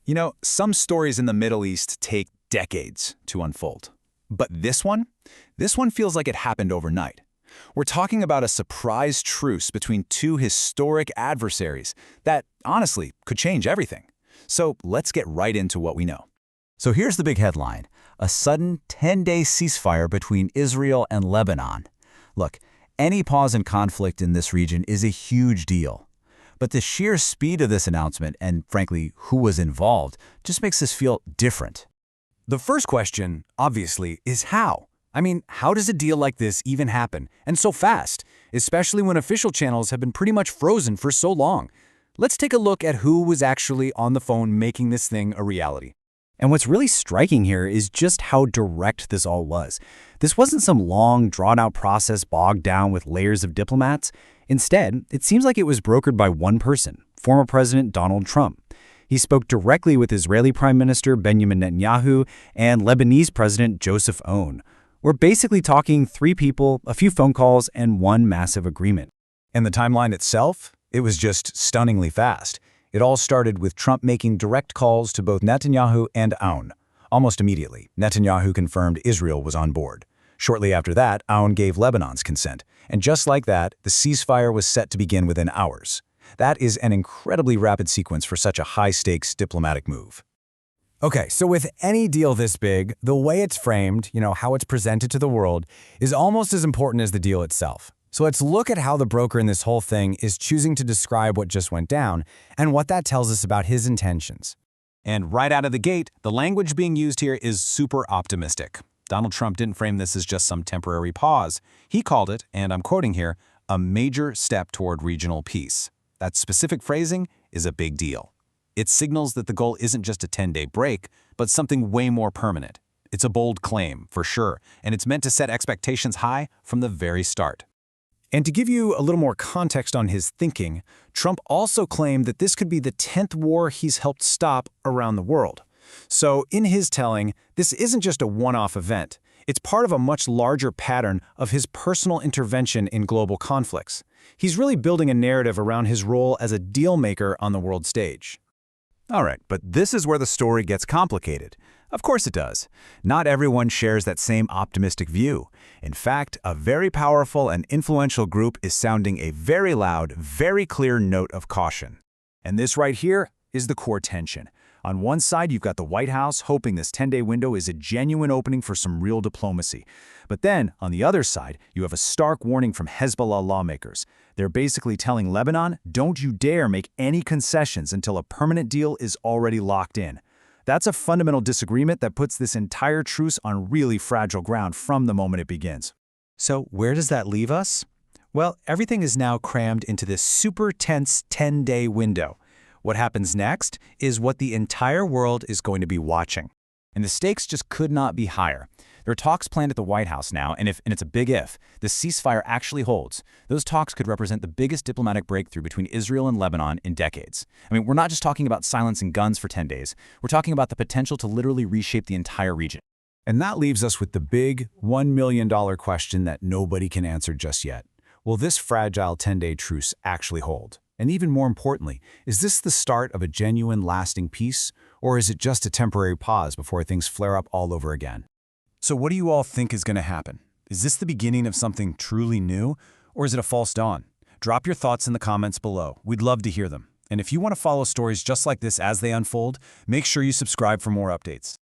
You know, some stories in the Middle East take decades to unfold. But this one feels like it happened overnight. We're talking about a surprise truce between two historic adversaries that, honestly, could change everything. So let's get right into what we know. So here's the big headline: a sudden 10-day ceasefire between Israel and Lebanon. Look, any pause in conflict in this region is a huge deal. But the sheer speed of this announcement, and frankly, who was involved, just makes this feel different. The first question, obviously, is how? I mean, how does a deal like this even happen, and so fast, especially when official channels have been pretty much frozen for so long? Let's take a look at who was actually on the phone making this thing a reality. And what's really striking here is just how direct this all was. This wasn't some long, drawn-out process bogged down with layers of diplomats. Instead, it seems like it was brokered by one person, former President Donald Trump. He spoke directly with Israeli Prime Minister Benjamin Netanyahu and Lebanese President Joseph Aoun. We're basically talking three people, a few phone calls, and one massive agreement. And the timeline itself? It was just stunningly fast. It all started with Trump making direct calls to both Netanyahu and Aoun. Almost immediately, Netanyahu confirmed Israel was on board. Shortly after that, Aoun gave Lebanon's consent. And just like that, the ceasefire was set to begin within hours. That is an incredibly rapid sequence for such a high-stakes diplomatic move. Okay, so with any deal this big, the way it's framed, how it's presented to the world, is almost as important as the deal itself. So let's look at how the broker in this whole thing is choosing to describe what just went down and what that tells us about his intentions. And right out of the gate, the language being used here is super optimistic. Donald Trump didn't frame this as just some temporary pause. He called it, and I'm quoting here, a major step toward regional peace. That specific phrasing is a big deal. It signals that the goal isn't just a 10-day break, but something way more permanent. It's a bold claim, for sure, and it's meant to set expectations high from the very start. And to give you a little more context on his thinking, Trump also claimed that this could be the 10th war he's helped stop around the world. So in his telling, this isn't just a one-off event. It's part of a much larger pattern of his personal intervention in global conflicts. He's really building a narrative around his role as a deal maker on the world stage. All right, but this is where the story gets complicated. Of course it does. Not everyone shares that same optimistic view. In fact, a very powerful and influential group is sounding a very loud, very clear note of caution. And this right here is the core tension. On one side, you've got the White House hoping this 10-day window is a genuine opening for some real diplomacy. But then, on the other side, you have a stark warning from Hezbollah lawmakers. They're basically telling Lebanon, don't you dare make any concessions until a permanent deal is already locked in. That's a fundamental disagreement that puts this entire truce on really fragile ground from the moment it begins. So where does that leave us? Well, everything is now crammed into this super tense 10-day window. What happens next is what the entire world is going to be watching. And the stakes just could not be higher. There are talks planned at the White House now, and it's a big if, the ceasefire actually holds. Those talks could represent the biggest diplomatic breakthrough between Israel and Lebanon in decades. I mean, we're not just talking about silencing guns for 10 days. We're talking about the potential to literally reshape the entire region. And that leaves us with the big $1 million question that nobody can answer just yet. Will this fragile 10-day truce actually hold? And even more importantly, is this the start of a genuine, lasting peace, or is it just a temporary pause before things flare up all over again? So what do you all think is going to happen? Is this the beginning of something truly new, or is it a false dawn? Drop your thoughts in the comments below. We'd love to hear them. And if you want to follow stories just like this as they unfold, make sure you subscribe for more updates.